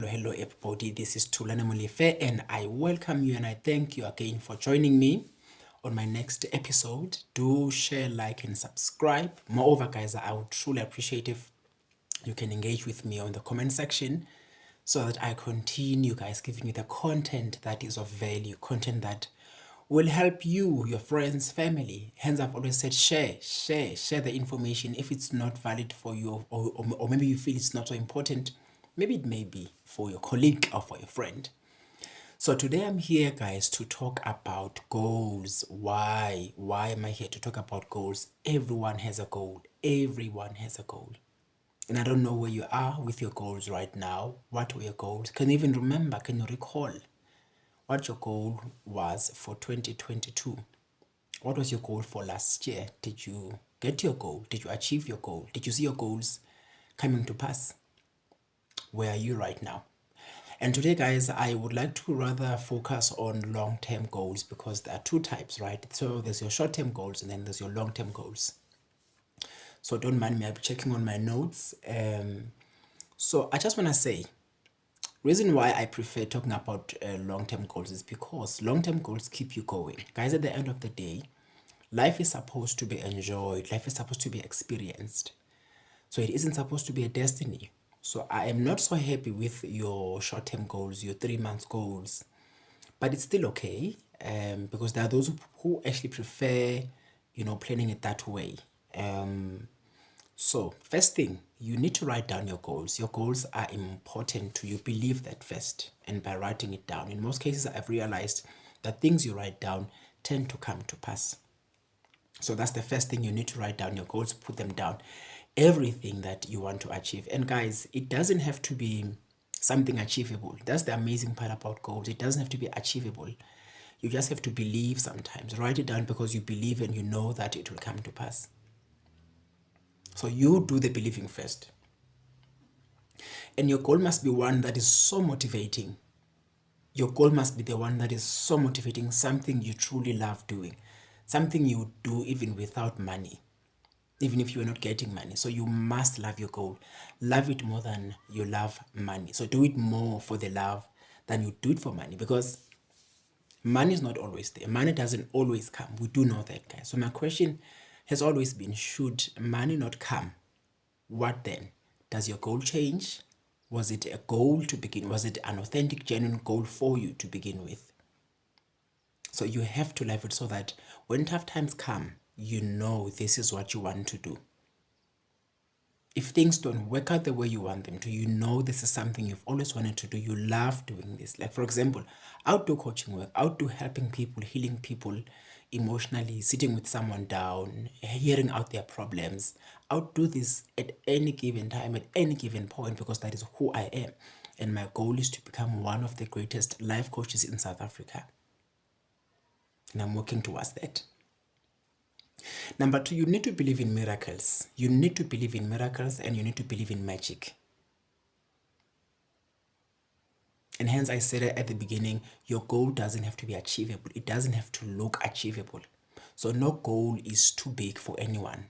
Hello everybody, this is Thulani Molefe and I welcome you and I thank you again for joining me on my next episode. Do share, like and subscribe. Moreover guys, I would truly appreciate if you can engage with me on the comment section so that I continue guys giving you the content that is of value, content that will help you, your friends, family. Hence I've always said share the information. If it's not valid for you or maybe you feel it's not so important, maybe it may be for your colleague or for your friend. So today I'm here guys to talk about goals. Why am I here to talk about goals? Everyone has a goal. Everyone has a goal. And I don't know where you are with your goals right now. What were your goals? Can you even remember? Can you recall what your goal was for 2022? What was your goal for last year? Did you get your goal? Did you achieve your goal? Did you see your goals coming to pass? Where are you right now? And today guys, I would like to rather focus on long-term goals because there are two types, right? So there's your short-term goals and then there's your long-term goals. So don't mind me, I'm checking on my notes. So I just want to say, reason why I prefer talking about long-term goals is because long-term goals keep you going. Guys, at the end of the day, life is supposed to be enjoyed. Life is supposed to be experienced. So it isn't supposed to be a destiny. So I am not so happy with your short-term goals, your 3 month goals, but it's still okay because there are those who actually prefer, planning it that way. So first thing, you need to write down your goals. Your goals are important to you. Believe that first. And by writing it down, in most cases, I've realized that things you write down tend to come to pass. So that's the first thing. You need to write down your goals, put them down, everything that you want to achieve. And guys, it doesn't have to be something achievable. That's the amazing part about goals. It doesn't have to be achievable. You just have to believe sometimes. Write it down because you believe and you know that it will come to pass. So you do the believing first. And your goal must be one that is so motivating. Your goal must be the one that is so motivating, something you truly love doing, something you do even without money, even if you're not getting money. So you must love your goal. Love it more than you love money. So do it more for the love than you do it for money, because money is not always there. Money doesn't always come. We do know that, guys. So my question has always been, should money not come, what then? Does your goal change? Was it a goal to begin? Was it an authentic, genuine goal for you to begin with? So you have to live it so that when tough times come, you know this is what you want to do. If things don't work out the way you want them to, you know this is something you've always wanted to do. You love doing this. Like for example, outdoor coaching work, outdoor helping people, healing people emotionally, sitting with someone down, hearing out their problems. I'll do this at any given time, at any given point, because that is who I am. And my goal is to become one of the greatest life coaches in South Africa. And I'm working towards that. Number two, you need to believe in miracles. You need to believe in miracles and you need to believe in magic. And hence I said at the beginning, your goal doesn't have to be achievable. It doesn't have to look achievable. So no goal is too big for anyone.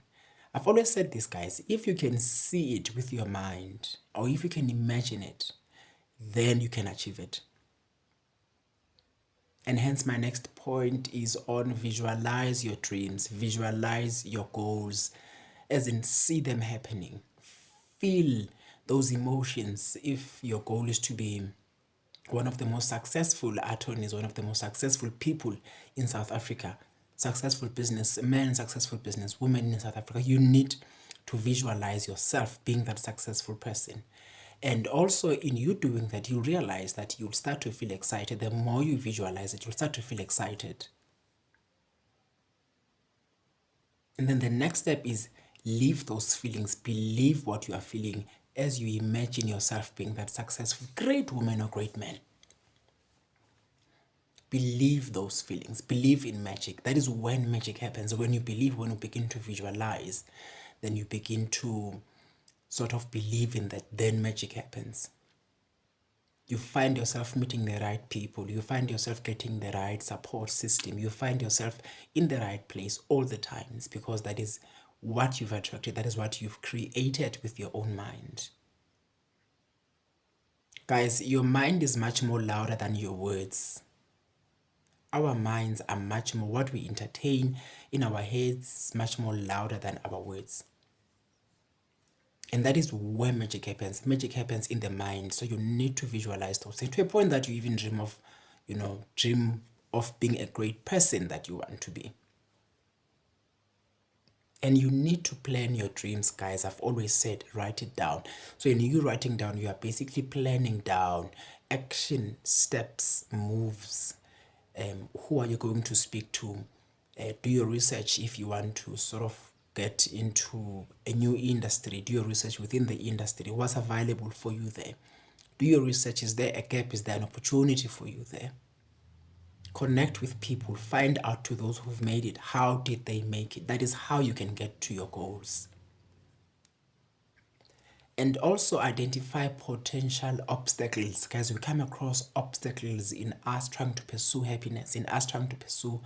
I've always said this, guys, if you can see it with your mind or if you can imagine it, then you can achieve it. And hence my next point is on visualize your dreams, visualize your goals, as in see them happening. Feel those emotions. If your goal is to be one of the most successful attorneys, one of the most successful people in South Africa, successful businessmen, successful businesswomen in South Africa, you need to visualize yourself being that successful person. And also in you doing that, you realize that you'll start to feel excited. The more you visualize it, you'll start to feel excited. And then the next step is live those feelings, believe what you are feeling as you imagine yourself being that successful, great woman or great man. Believe those feelings, believe in magic. That is when magic happens. When you believe, when you begin to visualize, then you begin to sort of believe in that, then magic happens. You find yourself meeting the right people, you find yourself getting the right support system, you find yourself in the right place all the times, because that is what you've attracted, that is what you've created with your own mind. Guys, your mind is much more louder than your words. Our minds are much more, what we entertain in our heads, much more louder than our words. And that is where magic happens. Magic happens in the mind. So you need to visualize those things to a point that you even dream of, dream of being a great person that you want to be. And you need to plan your dreams, guys. I've always said, write it down. So when you writing down, you are basically planning down action, steps, moves. Who are you going to speak to? Do your research if you want to sort of get into a new industry. Do your research within the industry. What's available for you there? Do your research. Is there a gap? Is there an opportunity for you there? Connect with people. Find out to those who've made it. How did they make it? That is how you can get to your goals. And also identify potential obstacles. Guys, we come across obstacles in us trying to pursue happiness, in us trying to pursue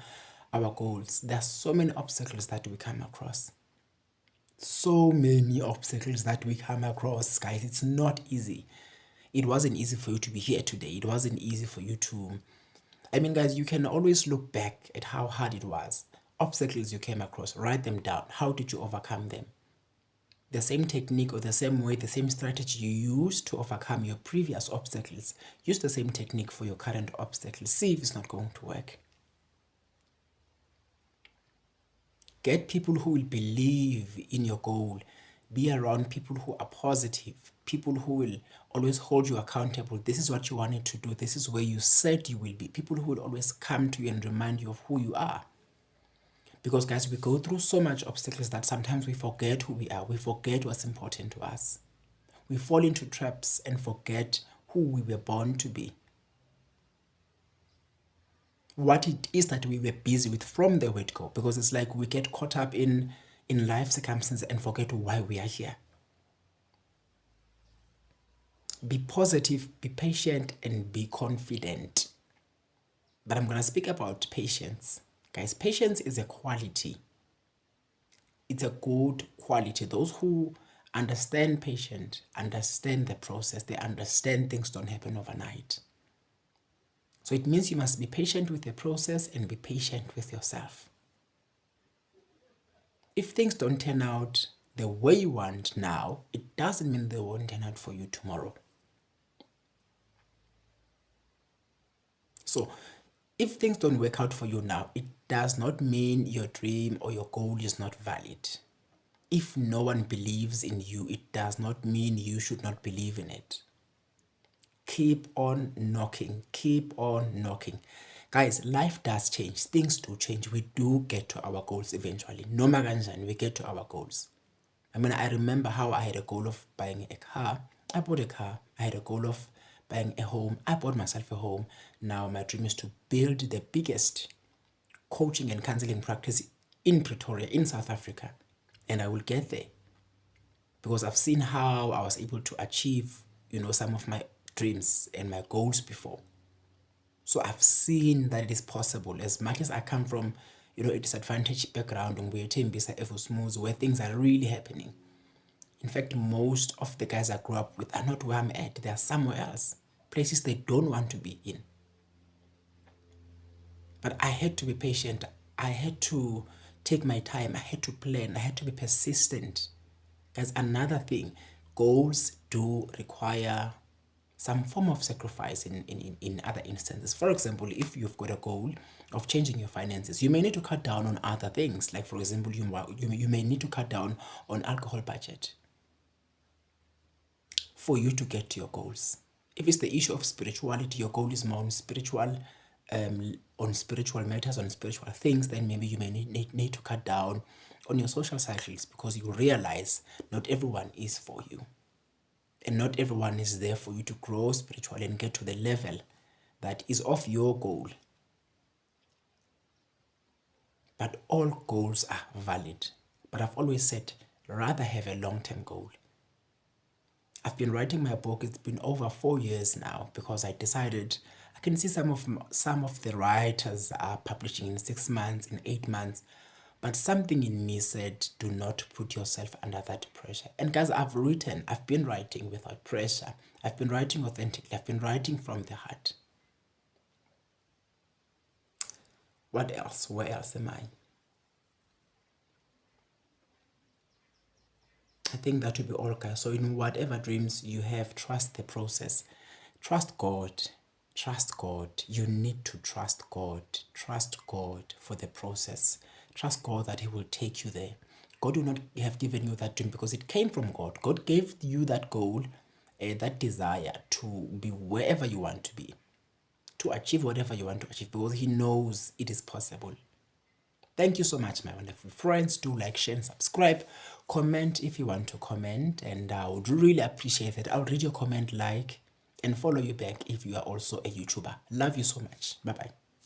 our goals. There are so many obstacles that we come across. So many obstacles that we come across, guys. It's not easy. It wasn't easy for you to be here today. It wasn't easy for you to... guys, you can always look back at how hard it was. Obstacles you came across, write them down. How did you overcome them? The same technique or the same way, the same strategy you used to overcome your previous obstacles, use the same technique for your current obstacles. See if it's not going to work. Get people who will believe in your goal. Be around people who are positive, people who will always hold you accountable. This is what you wanted to do. This is where you said you will be. People who will always come to you and remind you of who you are. Because, guys, we go through so much obstacles that sometimes we forget who we are. We forget what's important to us. We fall into traps and forget who we were born to be. What it is that we were busy with from the word go. Because it's like we get caught up in life circumstances and forget why we are here. Be positive, be patient, and be confident. But I'm going to speak about patience. Guys, patience is a quality. It's a good quality. Those who understand patience, understand the process. They understand things don't happen overnight. So it means you must be patient with the process and be patient with yourself. If things don't turn out the way you want now, it doesn't mean they won't turn out for you tomorrow. So if things don't work out for you now, it does not mean your dream or your goal is not valid. If no one believes in you, it does not mean you should not believe in it. Keep on knocking. Keep on knocking. Guys, life does change. Things do change. We do get to our goals eventually. No maganjani, we get to our goals. I remember how I had a goal of buying a car. I bought a car. I had a goal of buying a home. I bought myself a home. Now my dream is to build the biggest coaching and counseling practice in Pretoria, in South Africa. And I will get there. Because I've seen how I was able to achieve, some of my dreams and my goals before. So I've seen that it is possible. As much as I come from, a disadvantaged background where things are really happening. In fact, most of the guys I grew up with are not where I'm at. They are somewhere else. Places they don't want to be in. But I had to be patient. I had to take my time. I had to plan. I had to be persistent. Guys, another thing, goals do require some form of sacrifice in other instances. For example, if you've got a goal of changing your finances, you may need to cut down on other things. Like, for example, you may need to cut down on alcohol budget for you to get to your goals. If it's the issue of spirituality, your goal is more on spiritual matters, on spiritual things, then maybe you may need to cut down on your social cycles, because you realize not everyone is for you. And not everyone is there for you to grow spiritually and get to the level that is of your goal. But all goals are valid. But I've always said, rather have a long-term goal. I've been writing my book. It's been over 4 years now, because I decided, I can see some of the writers are publishing in 6 months, in 8 months. But something in me said, do not put yourself under that pressure. And guys, I've been writing without pressure. I've been writing authentically. I've been writing from the heart. What else? Where else am I? I think that will be all, guys. So in whatever dreams you have, trust the process. Trust God. Trust God. You need to trust God. Trust God for the process. Trust God that He will take you there. God will not have given you that dream because it came from God. God gave you that goal, that desire to be wherever you want to be, to achieve whatever you want to achieve, because He knows it is possible. Thank you so much, my wonderful friends. Do like, share, and subscribe. Comment if you want to comment, and I would really appreciate it. I'll read your comment, like, and follow you back if you are also a YouTuber. Love you so much. Bye-bye.